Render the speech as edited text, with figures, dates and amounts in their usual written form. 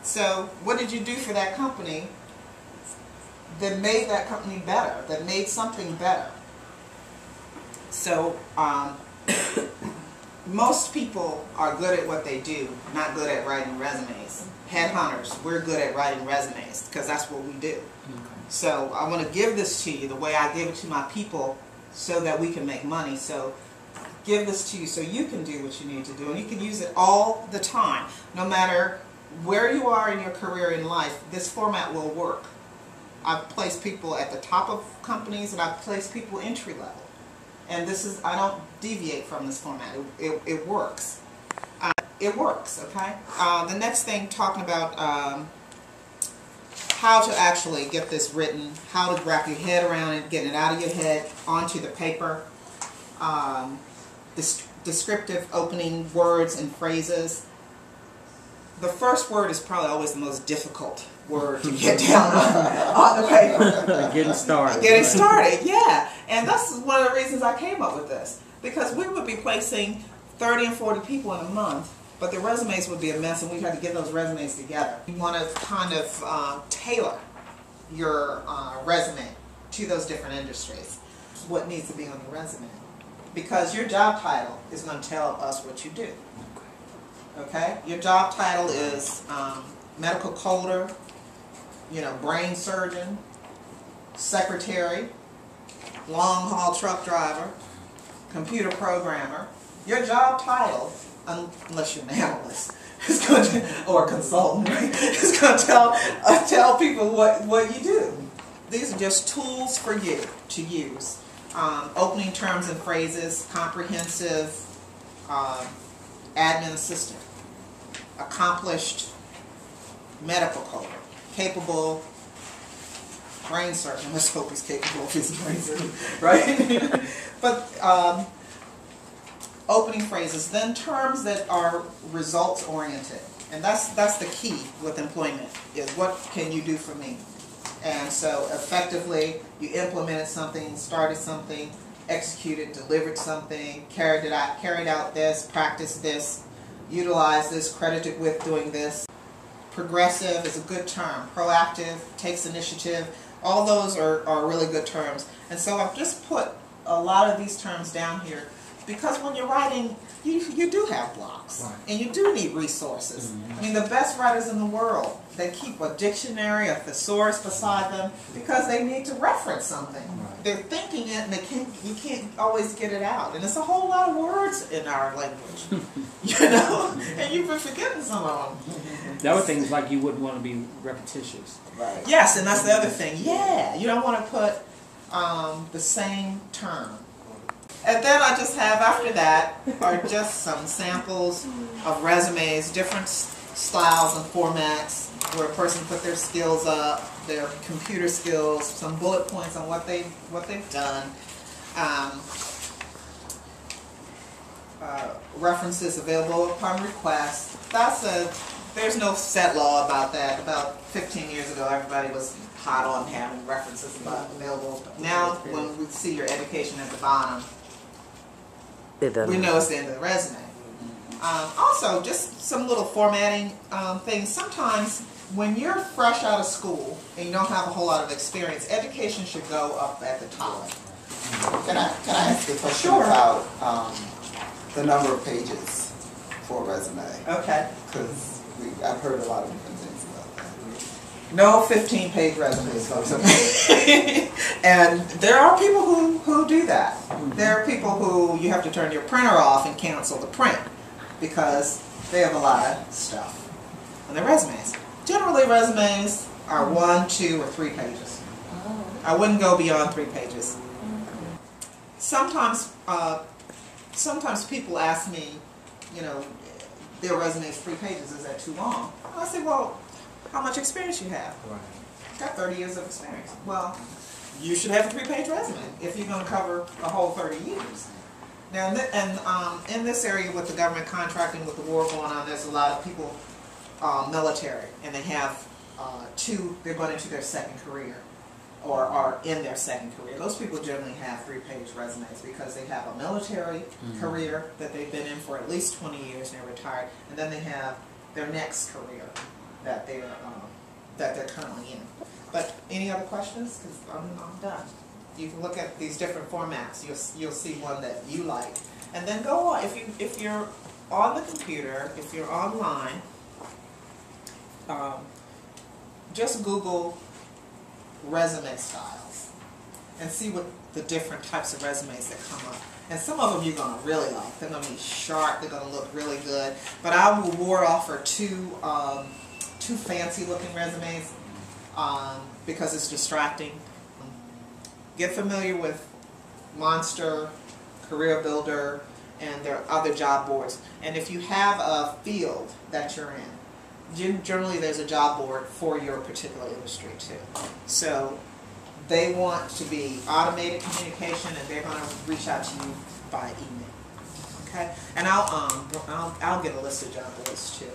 So what did you do for that company that made that company better, that made something better? So most people are good at what they do, not good at writing resumes. Headhunters, we're good at writing resumes because that's what we do. Okay. So I want to give this to you the way I give it to my people so that we can make money. So give this to you so you can do what you need to do, and you can use it all the time. No matter where you are in your career in life, this format will work. I've placed people at the top of companies, and I've placed people entry level. And this is, I don't deviate from this format. It works. It works, okay? The next thing, talking about how to actually get this written, how to wrap your head around it, getting it out of your head onto the paper. Descriptive opening words and phrases. The first word is probably always the most difficult word to get down on the paper. Getting started. Getting started, yeah. And that's one of the reasons I came up with this. Because we would be placing 30 and 40 people in a month, but the resumes would be a mess, and we'd have to get those resumes together. You want to kind of tailor your resume to those different industries. What needs to be on the resume. Because your job title is going to tell us what you do. Okay? Your job title is medical coder, brain surgeon, secretary, long haul truck driver, computer programmer. Your job title, unless you're an analyst, is going to, or a consultant, right, is going to tell people what you do. These are just tools for you to use. Opening terms and phrases, comprehensive, admin assistant, accomplished medical coder, capable brain surgeon. Let's hope he's capable of his brain surgeon, right? But opening phrases, then terms that are results oriented, and that's the key with employment, is what can you do for me? And so effectively, you implemented something, started something, executed, delivered something, carried out this, practiced this, utilized this, credited with doing this. Progressive is a good term. Proactive, takes initiative. All those are really good terms. And so I've just put a lot of these terms down here because when you're writing, you do have blocks. Right. And you do need resources. Mm-hmm. I mean, the best writers in the world, they keep a dictionary, a thesaurus beside them because they need to reference something. Right. They're thinking it, and you can't always get it out. And it's a whole lot of words in our language, and you've been forgetting some of them. The other thing is, like, you wouldn't want to be repetitious. Right. Yes, and that's the other thing. Yeah, you don't want to put the same term. And then I just have, after that, are just some samples of resumes, different styles and formats, where a person put their skills up, their computer skills, some bullet points on what they've done, references available upon request. There's no set law about that. About 15 years ago, everybody was hot on having references available. Now, when we see your education at the bottom, we know it's the end of the resume. Also, just some little formatting things. Sometimes when you're fresh out of school and you don't have a whole lot of experience, education should go up at the top. Can I ask a question about the number of pages for a resume? Okay. Because I've heard a lot of different things about that. No 15-page resumes, folks. Okay. And there are people who do that. There are people who you have to turn your printer off and cancel the print because they have a lot of stuff on their resumes. Generally, resumes are 1, 2, or 3 pages. I wouldn't go beyond 3 pages. Sometimes people ask me, their resume is 3 pages. Is that too long? I say, well, how much experience you have? Right. I've got 30 years of experience. Well, you should have a 3-page resume if you're going to cover a whole 30 years. Now, in this area with the government contracting, with the war going on, there's a lot of people, military, and they have they're going into their second career, or are in their second career. Those people generally have 3-page resumes because they have a military career that they've been in for at least 20 years and they're retired, and then they have their next career. that they're currently in. But any other questions? Because I'm done. You can look at these different formats. You'll see one that you like, and then go on. If you're on the computer, if you're online, just Google resume styles and see what the different types of resumes that come up. And some of them you're going to really like. They're going to be sharp. They're going to look really good. But I will ward off for two fancy looking resumes because it's distracting. Get familiar with Monster, Career Builder, and there are other job boards. And if you have a field that you're in, generally there's a job board for your particular industry too. So they want to be automated communication, and they're going to reach out to you by email. Okay, and I'll get a list of job boards too.